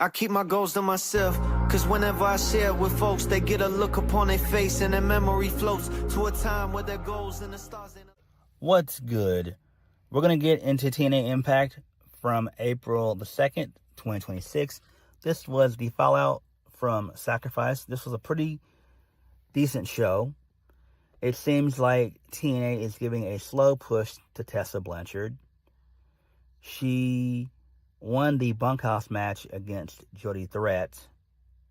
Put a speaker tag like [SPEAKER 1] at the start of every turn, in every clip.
[SPEAKER 1] I keep my goals to myself, cause whenever I share it with folks, they get a look upon their face and their memory floats to a time where their goals and the stars ain't...
[SPEAKER 2] What's good? We're going to get into TNA Impact from April the 2nd, 2026. This was the fallout from Sacrifice. This was a pretty decent show. It seems like TNA is giving a slow push to Tessa Blanchard. She won the Bunkhouse match against Jody Threat,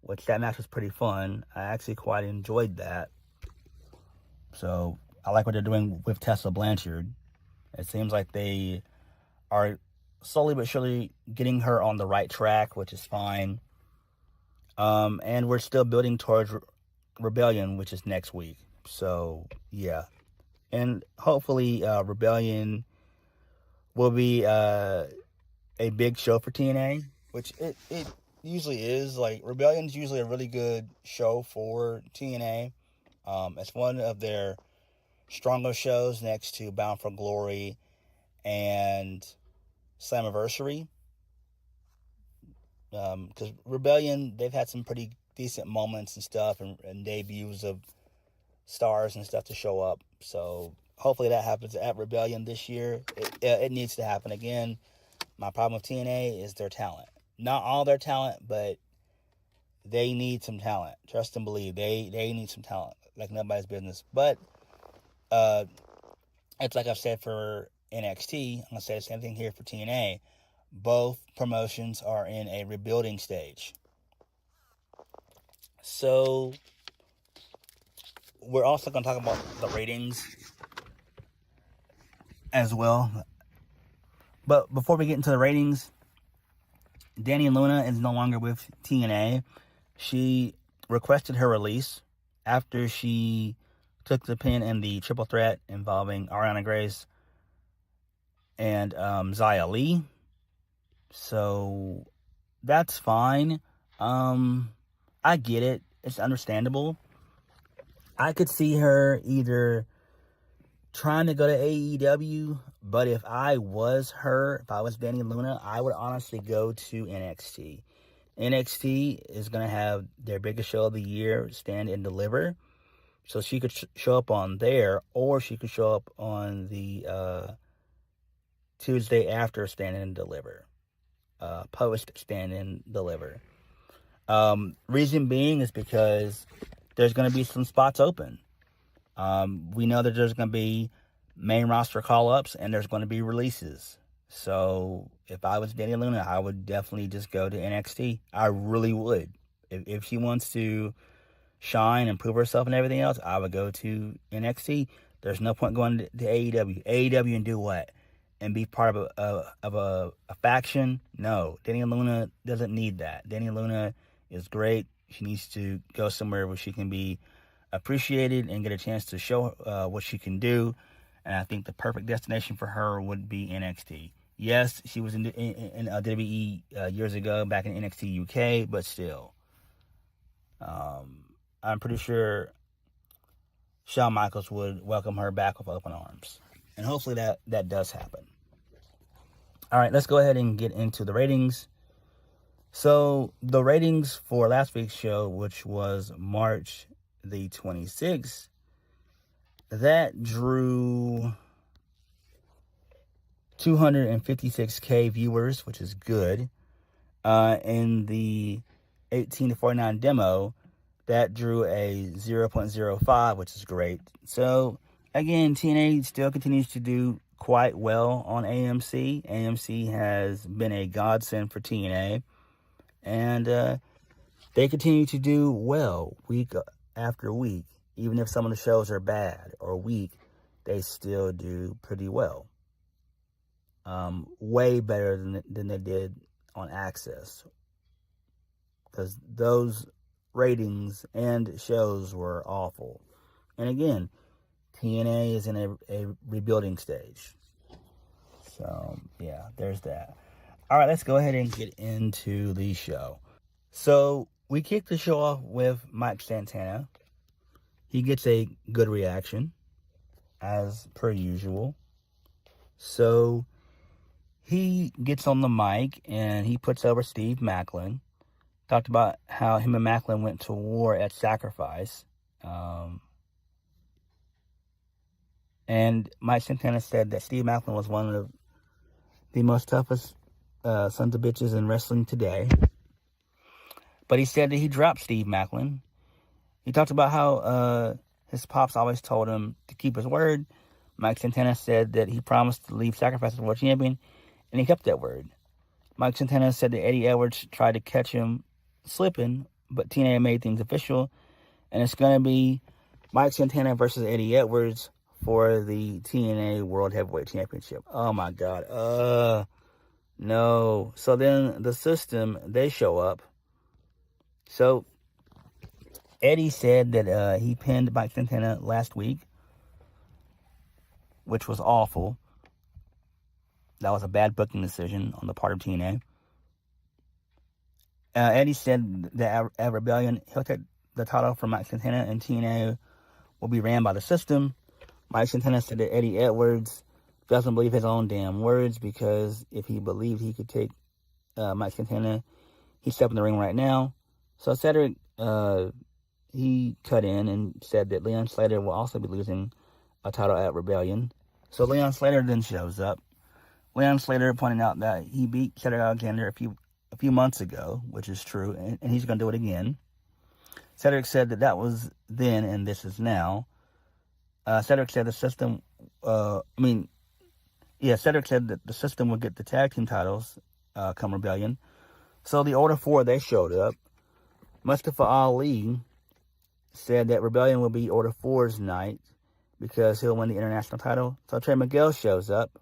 [SPEAKER 2] which that match was pretty fun. I actually quite enjoyed that. So I like what they're doing with Tessa Blanchard. It seems like they are slowly but surely getting her on the right track, which is fine. And we're still building towards Rebellion, which is next week. So, yeah. And hopefully Rebellion will be a big show for TNA, which it usually is. Like, Rebellion's usually a really good show for TNA. It's one of their stronger shows next to Bound for Glory and Slammiversary. Because Rebellion, they've had some pretty decent moments and stuff, and debuts of stars and stuff to show up. So hopefully that happens at Rebellion this year. It needs to happen again. My problem with TNA is their talent. Not all their talent, but they need some talent. Trust and believe. They need some talent, like nobody's business. But it's like I've said for NXT. I'm going to say the same thing here for TNA. Both promotions are in a rebuilding stage. So we're also going to talk about the ratings as well. But before we get into the ratings, Dani Luna is no longer with TNA. She requested her release after she took the pin in the triple threat involving Arianna Grace and Xia Li. So that's fine. I get it. It's understandable. I could see her either trying to go to AEW, but if I was Dani Luna, I would honestly go to NXT. NXT is going to have their biggest show of the year, Stand and Deliver. So she could show up on there, or she could show up on the Tuesday after Stand and Deliver. Post Stand and Deliver. Reason being is because there's going to be some spots open. We know that there's going to be main roster call-ups and there's going to be releases. So if I was Dani Luna, I would definitely just go to NXT. I really would. If she wants to shine and prove herself and everything else, I would go to NXT. There's no point going to AEW. AEW and do what? And be part of a faction? No. Dani Luna doesn't need that. Dani Luna is great. She needs to go somewhere where she can be appreciated and get a chance to show what she can do. And I think the perfect destination for her would be NXT. Yes, she was in WWE years ago, back in NXT UK, but still. I'm pretty sure Shawn Michaels would welcome her back with open arms. And hopefully that does happen. All right, let's go ahead and get into the ratings. So the ratings for last week's show, which was March the 26th, that drew 256K viewers, which is good. In the 18 to 49 demo, that drew a 0.05, which is great. So again, TNA still continues to do quite well on AMC. AMC has been a godsend for TNA. And they continue to do well week after week. Even if some of the shows are bad or weak, they still do pretty well. Way better than they did on Access. Because those ratings and shows were awful. And again, TNA is in a rebuilding stage. So, yeah, there's that. All right, let's go ahead and get into the show. So, we kick the show off with Mike Santana. He gets a good reaction, as per usual. So, he gets on the mic and he puts over Steve Maclin. talked about how him and Macklin went to war at Sacrifice. And Mike Santana said that Steve Macklin was one of the most toughest sons of bitches in wrestling today. But he said that he dropped Steve Macklin. He talked about how his pops always told him to keep his word. Mike Santana said that he promised to leave Sacrifice as world champion, and he kept that word. Mike Santana said that Eddie Edwards tried to catch him slipping, but TNA made things official, and it's going to be Mike Santana versus Eddie Edwards for the TNA World Heavyweight Championship. Oh my God. No. So then the System, they show up. So Eddie said that he pinned Mike Santana last week, which was awful. That was a bad booking decision on the part of TNA. Eddie said that at Rebellion, he'll take the title from Mike Santana, and TNA will be ran by the System. Mike Santana said that Eddie Edwards doesn't believe his own damn words, because if he believed he could take Mike Santana, he'd step in the ring right now. So Cedric, he cut in and said that Leon Slater will also be losing a title at Rebellion. So Leon Slater then shows up. Leon Slater pointed out that he beat Cedric Alexander a few months ago, which is true, and he's going to do it again. Cedric said that was then and this is now. Cedric said the System, Cedric said that the System would get the tag team titles come Rebellion. So the Order 4, they showed up. Mustafa Ali said that Rebellion will be Order 4's night because he'll win the international title. So Trey Miguel shows up,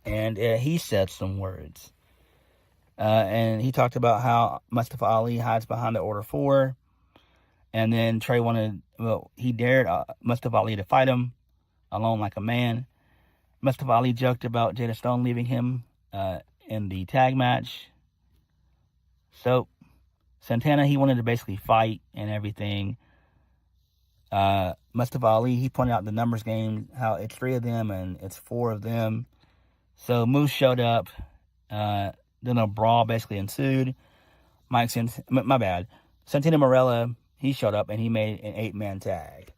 [SPEAKER 2] and he said some words. And he talked about how Mustafa Ali hides behind the Order 4. And then Trey he dared Mustafa Ali to fight him alone like a man. Mustafa Ali joked about Jada Stone leaving him in the tag match. So Santana, he wanted to basically fight and everything. Mustafa Ali, he pointed out the numbers game, how it's 3 of them and it's 4 of them. So Moose showed up. Then a brawl basically ensued. Santino Marella, he showed up and he made an 8-man tag.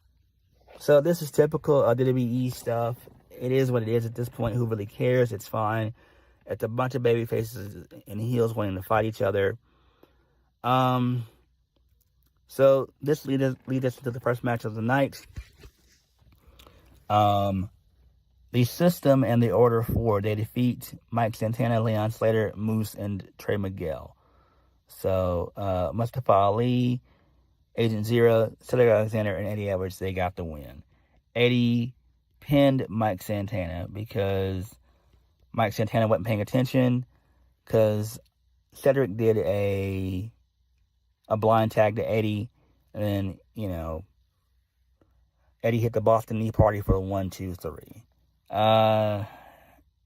[SPEAKER 2] So this is typical WWE stuff. It is what it is at this point. Who really cares? It's fine. It's a bunch of baby faces and heels wanting to fight each other. So this leads us to the first match of the night. The System and the Order 4, they defeat Mike Santana, Leon Slater, Moose, and Trey Miguel. So Mustafa Ali, Agent Zero, Cedric Alexander, and Eddie Edwards, they got the win. Eddie pinned Mike Santana because Mike Santana wasn't paying attention, because Cedric did a blind tag to Eddie, and then, Eddie hit the Boston Knee Party for a 1, 2, 3.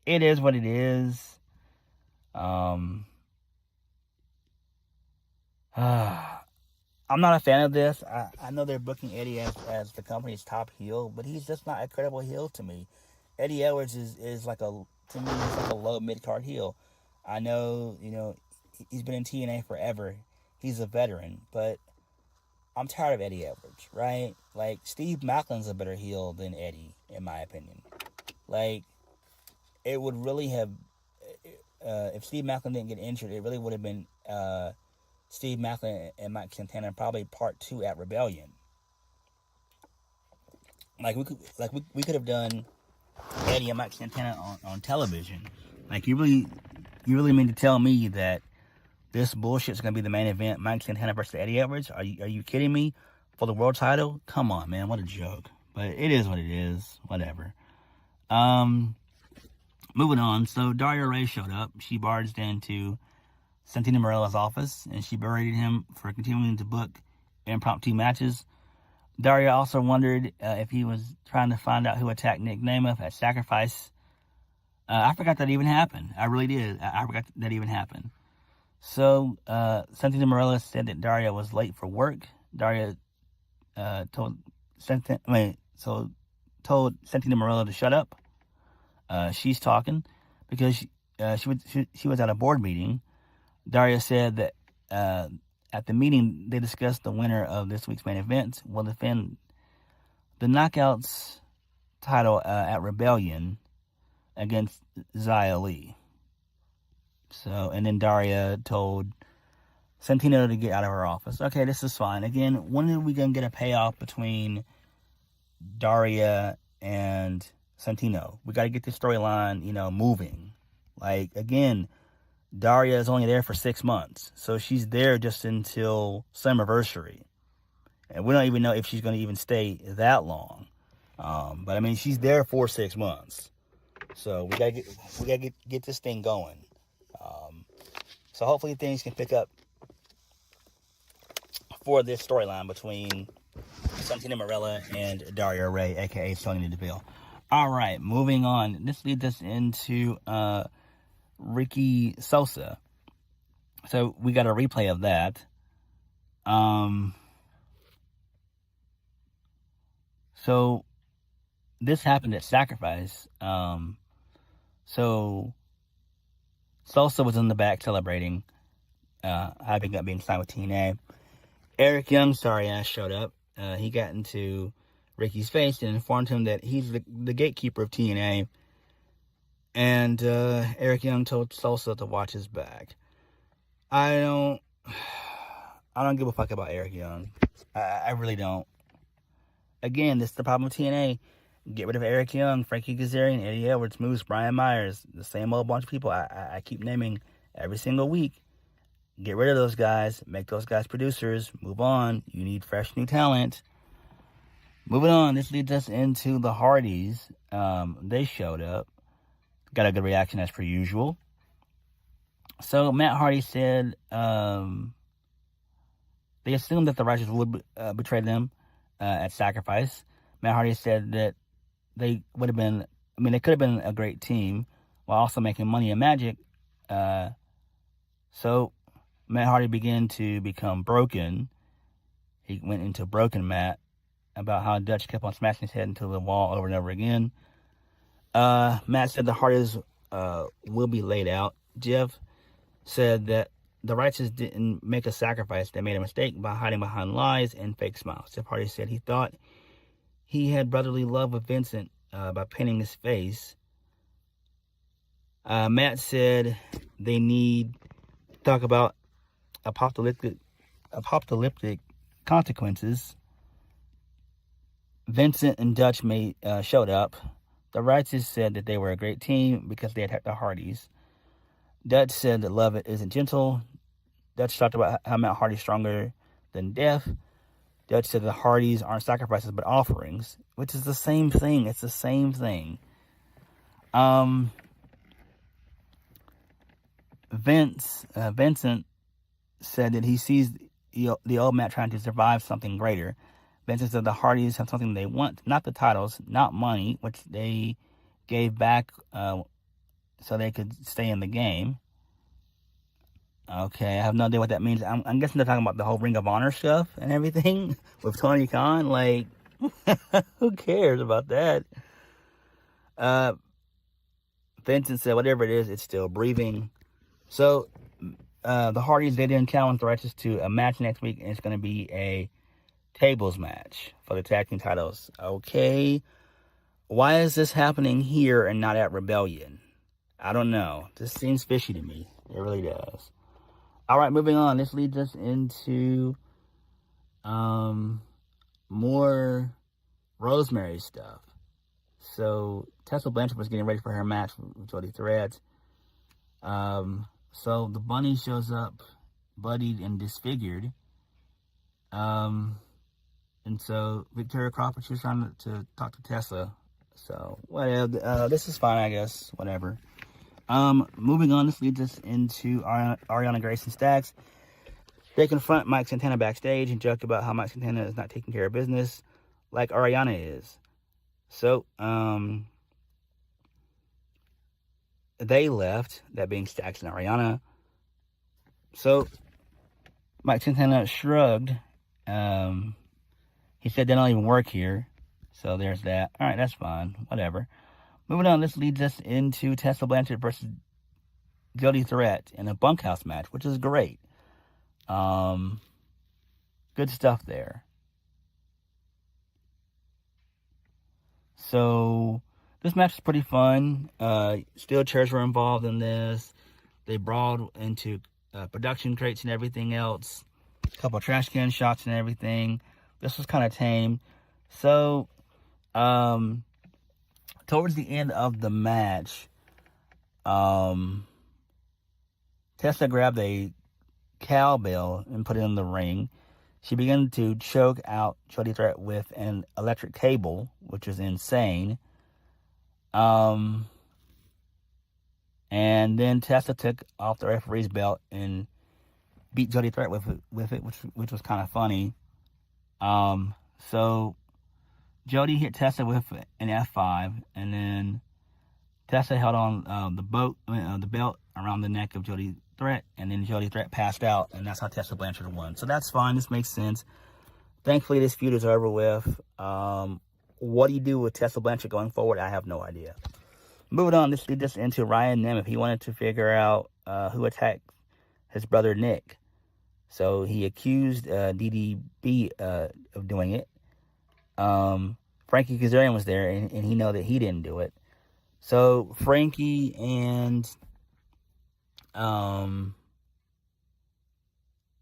[SPEAKER 2] It is what it is. I'm not a fan of this. I know they're booking Eddie as the company's top heel, but he's just not a credible heel to me. Eddie Edwards is like to me, he's like a low mid-card heel. I know, he's been in TNA forever. He's a veteran, but I'm tired of Eddie Edwards, right? Like, Steve Macklin's a better heel than Eddie, in my opinion. Like, it would really have, if Steve Macklin didn't get injured, it really would have been Steve Macklin and Mike Santana, probably part 2 at Rebellion. We could have done Eddie and Mike Santana on television. Like, you really mean to tell me that this bullshit's gonna be the main event, Mike Santana versus Eddie Edwards? Are you kidding me? For the world title? Come on, man, what a joke. But it is what it is. Whatever. Moving on. So Daria Rae showed up. She barged into Santino Marella's office, and she berated him for continuing to book impromptu matches. Daria also wondered if he was trying to find out who attacked Nick Nemeth at Sacrifice. I forgot that even happened. I really did. I forgot that even happened. So Santino Marella said that Daria was late for work. Daria told Santino Marella to shut up. She's talking because she was at a board meeting. Daria said that at the meeting, they discussed the winner of this week's main event will defend the Knockouts title at Rebellion against Xia Li. So, and then Daria told Santino to get out of her office. Okay, this is fine. Again, when are we going to get a payoff between Daria and Santino? We got to get this storyline, moving. Like, again, Daria is only there for 6 months. So she's there just until Summerversary. And we don't even know if she's going to even stay that long. But I mean, she's there for 6 months. So we gotta get this thing going. So hopefully things can pick up for this storyline between Santino Marella and Daria Rae, aka Sonya Deville. All right, moving on. This leads us into Ricky Sosa. So we got a replay of that. So this happened at Sacrifice. So Sosa was in the back celebrating, having being signed with TNA. Eric Young, sorry ass, showed up. He got into Ricky's face and informed him that he's the gatekeeper of TNA. And Eric Young told Sosa to watch his back. I don't give a fuck about Eric Young. I really don't. Again, this is the problem with TNA. Get rid of Eric Young, Frankie Kazarian, Eddie Edwards, Moose, Brian Myers, the same old bunch of people I keep naming every single week. Get rid of those guys, make those guys producers, move on. You need fresh new talent. Moving on, this leads us into the Hardies. They showed up. Got a good reaction as per usual. So Matt Hardy said they assumed that the Righteous would betray them at Sacrifice. Matt Hardy said that they would have been, they could have been a great team while also making money and magic. So Matt Hardy began to become broken. He went into broken Matt about how Dutch kept on smashing his head into the wall over and over again. Matt said the Hardys will be laid out. Jeff said that the Righteous didn't make a sacrifice. They made a mistake by hiding behind lies and fake smiles. Jeff Hardy said he thought he had brotherly love with Vincent by painting his face. Matt said they need to talk about apocalyptic consequences. Vincent and Dutch showed up. The Righteous said that they were a great team because they attacked the Hardys. Dutch said that love isn't gentle. Dutch talked about how Matt Hardy's stronger than death. Dutch said the Hardys aren't sacrifices but offerings, which is the same thing. It's the same thing. Vincent said that he sees the old Matt trying to survive something greater. Vincent said the Hardys have something they want, not the titles, not money, which they gave back so they could stay in the game. Okay, I have no idea what that means. I'm guessing they're talking about the whole Ring of Honor stuff and everything with Tony Khan. Like, who cares about that? Vincent said, whatever it is, it's still breathing. So, the Hardys, they didn't challenge the Righteous to a match next week, and it's going to be a tables match for the tag team titles. Okay, why is this happening here and not at Rebellion? I don't know. This seems fishy to me. It really does. All right, moving on. This leads us into more Rosemary stuff. So Tessa Blanchard was getting ready for her match with Jody Threat. So the bunny shows up, bloodied and disfigured. And so Victoria Crawford, she's trying to talk to Tessa. So whatever. This is fine, I guess. Whatever. Moving on, this leads us into Arianna Grace and Stacks. They confront Mike Santana backstage and joke about how Mike Santana is not taking care of business like Arianna is. So, they left, that being Stacks and Arianna. So, Mike Santana shrugged. He said they don't even work here. So, there's that. Alright, that's fine. Whatever. Moving on, this leads us into Tessa Blanchard versus Jody Threat in a Bunkhouse match, which is great. Good stuff there. So this match is pretty fun. Steel chairs were involved in this. They brawled into production crates and everything else. A couple of trash can shots and everything. This was kind of tame. So, towards the end of the match, Tessa grabbed a cowbell and put it in the ring. She began to choke out Jody Threat with an electric cable, which was insane. And then Tessa took off the referee's belt and beat Jody Threat with it, which was kind of funny. So Jody hit Tessa with an F5, and then Tessa held on the belt around the neck of Jody Threat, and then Jody Threat passed out, and that's how Tessa Blanchard won. So that's fine. This makes sense. Thankfully, this feud is over with. What do you do with Tessa Blanchard going forward? I have no idea. Moving on, this leads us into Ryan Nemeth. He wanted to figure out who attacked his brother Nick. So he accused DDB of doing it. Frankie Kazarian was there, and he know that he didn't do it. So Frankie and Ryan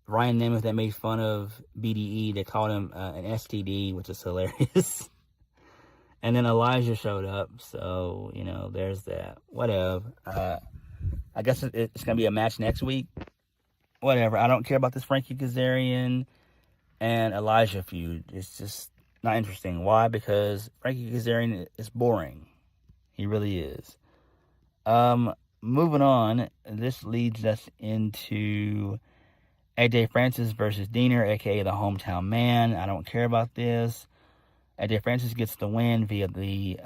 [SPEAKER 2] Nemeth, that made fun of BDE. They called him an STD, which is hilarious. And then Elijah showed up, so, you know, there's that. Whatever. I guess it's going to be a match next week. Whatever. I don't care about this Frankie Kazarian and Elijah feud. It's just not interesting. Why? Because Frankie Kazarian is boring. He really is. Moving on, this leads us into AJ Francis versus Diener, a.k.a. the Hometown Man. I don't care about this. AJ Francis gets the win via the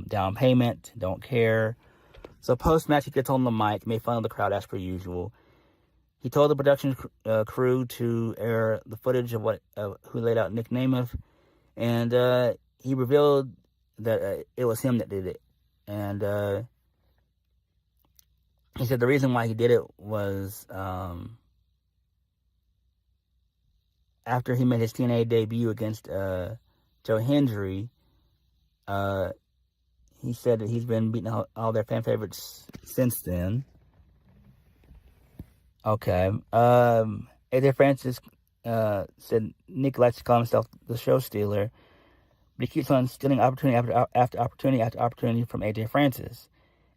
[SPEAKER 2] down payment. Don't care. So post-match, he gets on the mic, made fun of the crowd as per usual. He told the production crew to air the footage of who laid out Nick Nemeth, and he revealed that it was him that did it. And he said the reason why he did it was after he made his TNA debut against Joe Hendry, he said that he's been beating all their fan favorites since then. Okay. AJ Francis said Nick likes to call himself the show stealer, but he keeps on stealing opportunity after opportunity after opportunity from AJ Francis.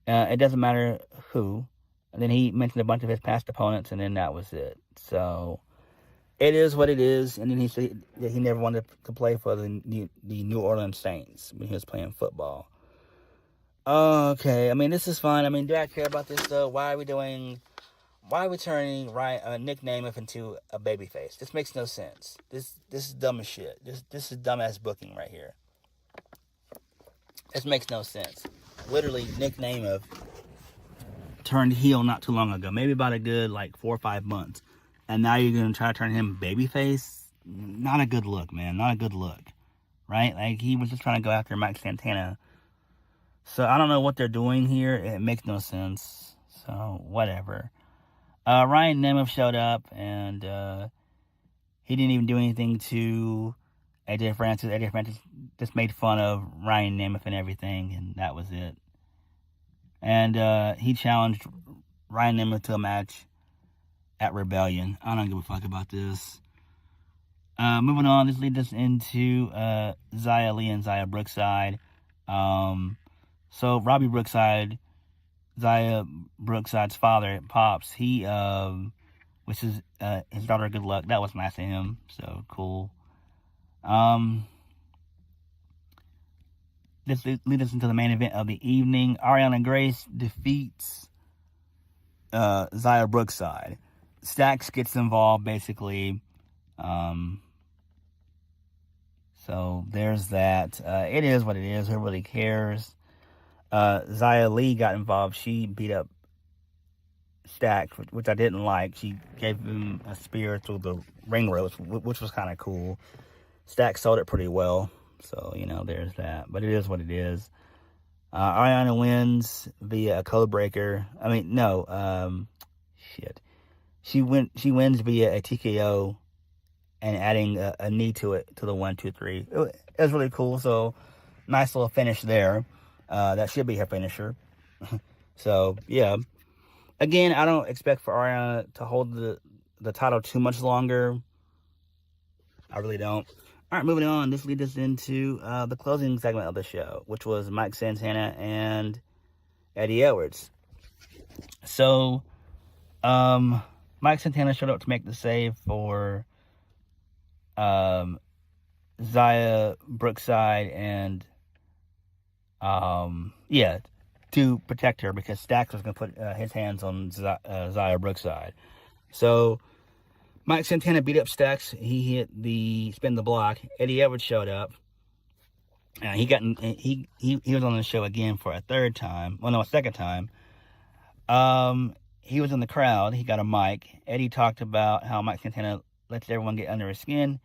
[SPEAKER 2] It doesn't matter who. And then he mentioned a bunch of his past opponents, and then that was it. So it is what it is. And then he said that he never wanted to play for the New Orleans Saints when he was playing football. Okay, I mean, this is fine. I mean, do I care about this, though? Why are we turning Nick Nemeth into a babyface? This makes no sense. This is dumb as shit. This is dumbass booking right here. This makes no sense. Literally, Nick Nemeth turned heel not too long ago. Maybe about a good, 4 or 5 months. And now you're going to try to turn him babyface? Not a good look, man. Not a good look. Right? He was just trying to go after Mike Santana. So, I don't know what they're doing here. It makes no sense. So, whatever. Ryan Nemeth showed up, and he didn't even do anything to AJ Francis. AJ Francis just made fun of Ryan Nemeth and everything, and that was it. And he challenged Ryan Nemeth to a match at Rebellion. I don't give a fuck about this. Moving on, this leads us into Xia Li and Xia Brookside. So Robbie Brookside, Xia Brookside's father, Pops, he wishes his daughter good luck. That was nice of him, so cool. This leads us into the main event of the evening. Arianna Grace defeats Xia Brookside. Stax gets involved, basically. So there's that. It is what it is. Who really cares? Xia Li got involved. She beat up Stax, which I didn't like. She gave him a spear through the ring ropes, which was kind of cool. Stax sold it pretty well. So, there's that. But it is what it is. Arianna wins via a code breaker. I mean, no. she wins via a TKO and adding a knee to it, to the 1, 2, 3. It was really cool. So nice little finish there. That should be her finisher. So yeah. Again, I don't expect for Arianna to hold the title too much longer. I really don't. All right, moving on. This leads us into the closing segment of the show, which was Mike Santana and Eddie Edwards. So, Mike Santana showed up to make the save for Xia Brookside and to protect her, because Stacks was going to put his hands on Xia Brookside. So Mike Santana beat up Stacks. He hit the spin the block. Eddie Edwards showed up. He was on the show again for a third time. Well, no, a second time. He was in the crowd. He got a mic. Eddie talked about how Mike Santana lets everyone get under his skin.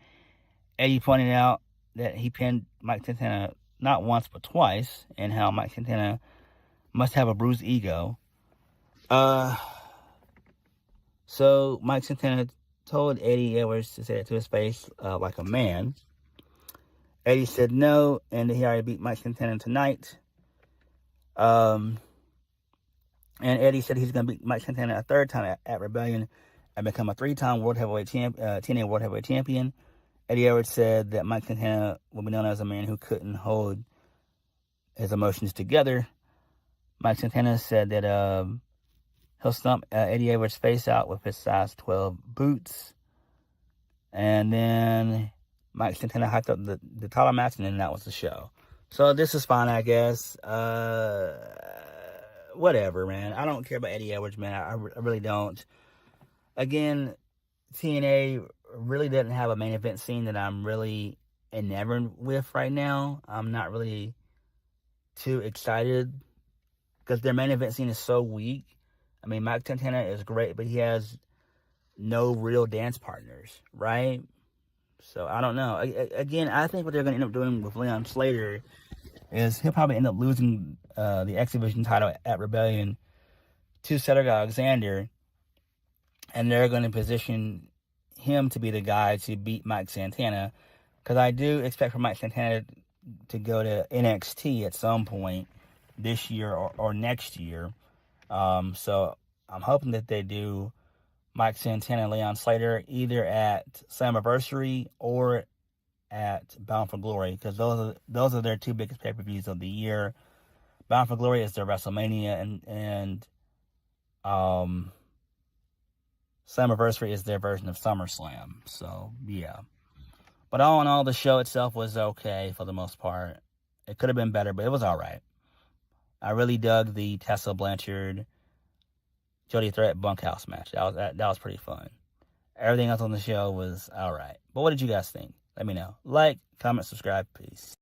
[SPEAKER 2] Eddie pointed out that he pinned Mike Santana not once but twice, and how Mike Santana must have a bruised ego. So Mike Santana told Eddie Edwards to say it to his face like a man. Eddie said no, and he already beat Mike Santana tonight. And Eddie said he's going to beat Mike Santana a third time at Rebellion and become a 3-time World Heavyweight TNA World Heavyweight Champion. Eddie Edwards said that Mike Santana will be known as a man who couldn't hold his emotions together. Mike Santana said that he'll stomp Eddie Edwards' face out with his size 12 boots. And then Mike Santana hyped up the title match, and then that was the show. So this is fine, I guess. Whatever, man. I don't care about Eddie Edwards, man. I really don't. Again, TNA really doesn't have a main event scene that I'm really enamored with right now. I'm not really too excited because their main event scene is so weak. I mean, Mike Santana is great, but he has no real dance partners, right? So, I don't know. Again, I think what they're going to end up doing with Leon Slater is he'll probably end up losing the X Division title at Rebellion to Cedric Alexander, and they're going to position him to be the guy to beat Mike Santana, because I do expect for Mike Santana to go to NXT at some point this year or next year. So I'm hoping that they do Mike Santana and Leon Slater either at Slammiversary or at Bound for Glory, because those are their two biggest pay-per-views of the year. Bound for Glory is their WrestleMania, and Slammiversary is their version of SummerSlam. So yeah, but all in all, the show itself was okay for the most part. It could have been better, but it was all right. I really dug the Tessa Blanchard, Jody Threat Bunkhouse match. That was pretty fun. Everything else on the show was all right. But what did you guys think? Let me know. Like, comment, subscribe. Peace.